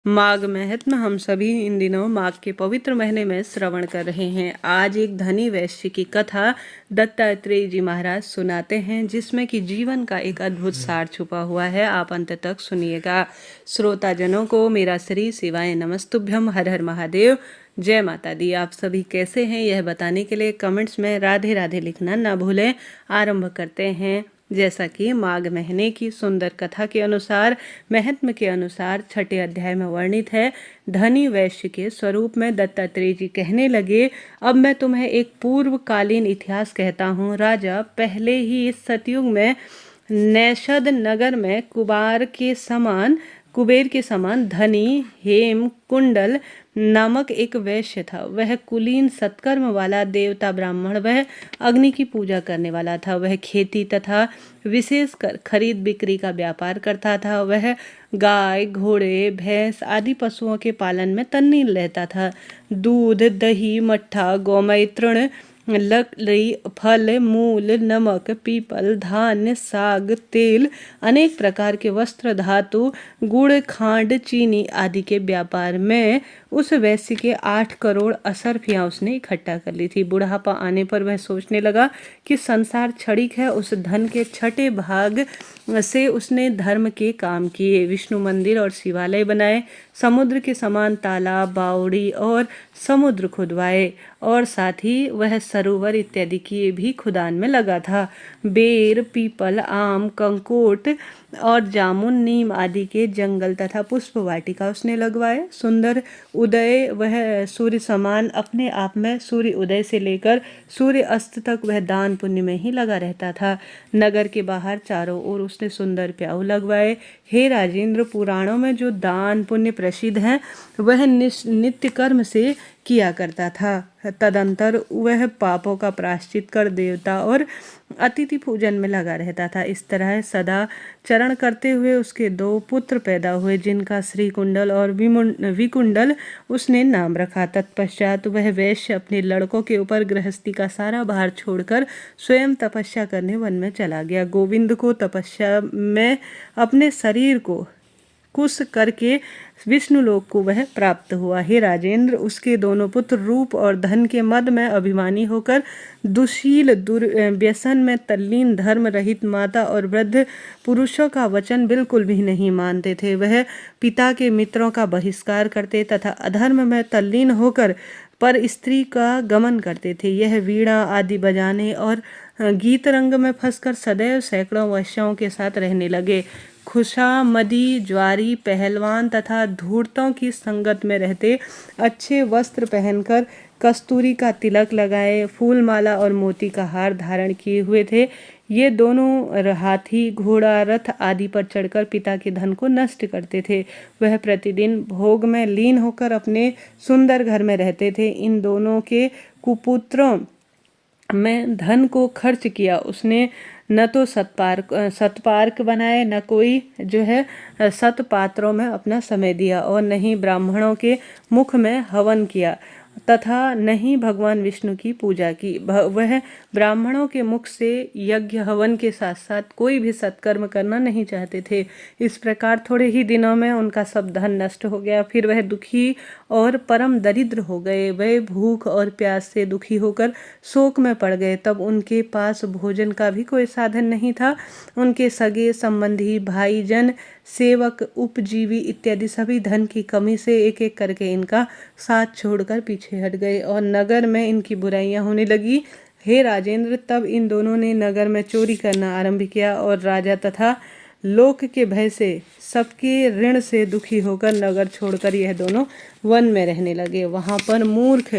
माघ महत्म हम सभी इन दिनों माघ के पवित्र महीने में श्रवण कर रहे हैं। आज एक धनी वैश्य की कथा दत्तात्रेय जी महाराज सुनाते हैं, जिसमें कि जीवन का एक अद्भुत सार छुपा हुआ है। आप अंत तक सुनिएगा। श्रोताजनों को मेरा श्री शिवाय नमस्तुभ्यम, हर हर महादेव, जय माता दी। आप सभी कैसे हैं यह बताने के लिए कमेंट्स में राधे राधे लिखना ना भूलें। आरंभ करते हैं। जैसा कि माघ महीने की सुंदर कथा के अनुसार, महत्म के अनुसार छठे अध्याय में वर्णित है। धनी वैश्य के स्वरूप में दत्तात्रेय जी कहने लगे, अब मैं तुम्हें एक पूर्वकालीन इतिहास कहता हूँ। राजा पहले ही इस सतयुग में नैषद नगर में कुबेर के समान धनी हेम कुंडल नामक एक वैश्य था। वह कुलीन सत्कर्म वाला देवता ब्राह्मण, वह अग्नि की पूजा करने वाला था। वह खेती तथा विशेषकर खरीद बिक्री का व्यापार करता था। वह गाय, घोड़े, भैंस आदि पशुओं के पालन में तन्नील रहता था। दूध, दही, मट्ठा, गौमय तृण, लकड़ी, फल, मूल, नमक, पीपल, धान्य, साग, तेल, अनेक प्रकार के वस्त्र, धातु, गुड़, खांड, चीनी आदि के व्यापार में उस वैश्य के 8 करोड़ असरफियां उसने इकट्ठा कर ली थी। बुढ़ापा आने पर वह सोचने लगा कि संसार क्षणिक है। उस धन के छठे भाग से उसने धर्म के काम किए, विष्णु मंदिर और शिवालय बनाए, समुद्र के समान तालाब, बावड़ी और समुद्र खुदवाए, और साथ ही वह सरोवर इत्यादि की भी खुदान में लगा था। बेर, पीपल, आम, कंकोट और जामुन, नीम आदि के जंगल तथा पुष्प वाटिका उसने लगवाए। सुंदर उदय, वह सूर्य समान अपने आप में सूर्य उदय से लेकर सूर्य अस्त तक वह दान पुण्य में ही लगा रहता था। नगर के बाहर चारों ओर उसने सुंदर प्याऊ लगवाए। हे राजेंद्र, पुराणों में जो दान पुण्य प्रसिद्ध है वह नित्य कर्म से किया करता था। तदंतर वह पापों का प्रायश्चित कर देवता और अतिथि पूजन में लगा रहता था। इस तरह सदा चरण करते हुए उसके 2 पुत्र पैदा हुए, जिनका श्री कुंडल और विकुंडल उसने नाम रखा। तत्पश्चात वह वैश्य अपने लड़कों के ऊपर गृहस्थी का सारा भार छोड़कर स्वयं तपस्या करने वन में चला गया। गोविंद को तपस्या में अपने शरीर को कुश करके विष्णुलोक को वह प्राप्त हुआ। हे राजेंद्र, उसके दोनों पुत्र रूप और धन के मद में अभिमानी होकर दुशील, व्यसन में तल्लीन, धर्म रहित माता और वृद्ध पुरुषों का वचन बिल्कुल भी नहीं मानते थे। वह पिता के मित्रों का बहिष्कार करते तथा अधर्म में तल्लीन होकर पर स्त्री का गमन करते थे। यह वीणा आदि बजाने और गीत रंग में फंसकर सदैव सैकड़ों वैश्यों के साथ रहने लगे। खुशामदी, ज्वारी, पहलवान तथा धूर्तों की संगत में रहते, अच्छे वस्त्र पहनकर कस्तूरी का तिलक लगाए, फूल माला और मोती का हार धारण किए हुए थे। ये दोनों हाथी, घोड़ा, रथ आदि पर चढ़कर पिता के धन को नष्ट करते थे। वह प्रतिदिन भोग में लीन होकर अपने सुंदर घर में रहते थे। इन दोनों के कुपुत्रों में धन को खर्च किया उसने न तो सतपार्क बनाए, न कोई जो है सतपात्रों में अपना समय दिया, और न ही ब्राह्मणों के मुख में हवन किया तथा न ही भगवान विष्णु की पूजा की। वह ब्राह्मणों के मुख से यज्ञ हवन के साथ साथ कोई भी सत्कर्म करना नहीं चाहते थे। इस प्रकार थोड़े ही दिनों में उनका सब धन नष्ट हो गया। फिर वह दुखी और परम दरिद्र हो गए। वह भूख और प्यास से दुखी होकर शोक में पड़ गए। तब उनके पास भोजन का भी कोई साधन नहीं था। उनके सगे संबंधी, भाईजन, सेवक, उपजीवी इत्यादि सभी धन की कमी से एक एक करके इनका साथ छोड़कर पीछे हट गए और नगर में इनकी बुराइयां होने लगी। हे राजेंद्र, तब इन दोनों ने नगर में चोरी करना आरंभ किया और राजा तथा लोक के भय से, सबके ऋण से दुखी होकर नगर छोड़कर यह दोनों वन में रहने लगे। वहां पर मूर्ख,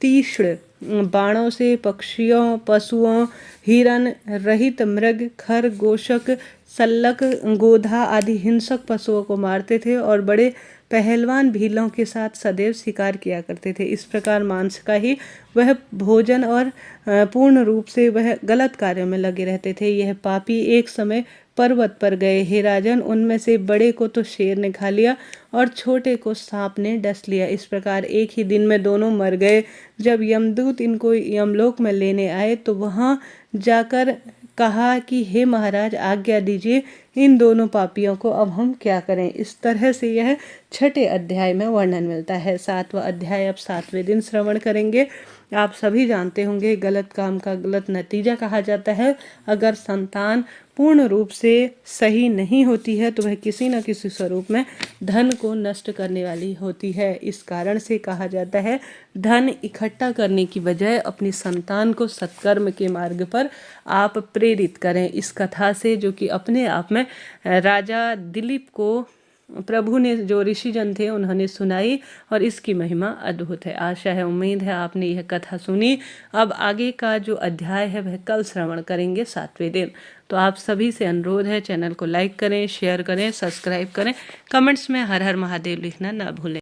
तीक्ष्ण बाणों से पक्षियों, पशुओं, हिरन रहित मृग, खरगोशक, सल्लक, गोधा आदि हिंसक पशुओं को मारते थे और बड़े पहलवान भीलों के साथ सदैव शिकार किया करते थे। इस प्रकार मांस का ही वह भोजन और पूर्ण रूप से वह गलत कार्यों में लगे रहते थे। यह पापी एक समय पर्वत पर गए। हे राजन, उनमें से बड़े को तो शेर ने खा लिया और छोटे को सांप ने डस लिया। इस प्रकार एक ही दिन में दोनों मर गए। जब यमदूत इनको यमलोक में लेने आए तो वहां जाकर कहा कि हे महाराज आज्ञा दीजिए, इन दोनों पापियों को अब हम क्या करें। इस तरह से यह 6ठे अध्याय में वर्णन मिलता है। 7वां अध्याय अब 7वें दिन श्रवण करेंगे। आप सभी जानते होंगे गलत काम का गलत नतीजा कहा जाता है। अगर संतान पूर्ण रूप से सही नहीं होती है तो वह किसी न किसी स्वरूप में धन को नष्ट करने वाली होती है। इस कारण से कहा जाता है धन इकट्ठा करने की बजाय अपनी संतान को सत्कर्म के मार्ग पर आप प्रेरित करें। इस कथा से, जो कि अपने आप में राजा दिलीप को प्रभु ने, जो ऋषिजन थे, उन्होंने सुनाई और इसकी महिमा अद्भुत है। आशा है, उम्मीद है आपने यह कथा सुनी। अब आगे का जो अध्याय है वह कल श्रवण करेंगे 7वें दिन। तो आप सभी से अनुरोध है, चैनल को लाइक करें, शेयर करें, सब्सक्राइब करें, कमेंट्स में हर हर महादेव लिखना ना भूलें।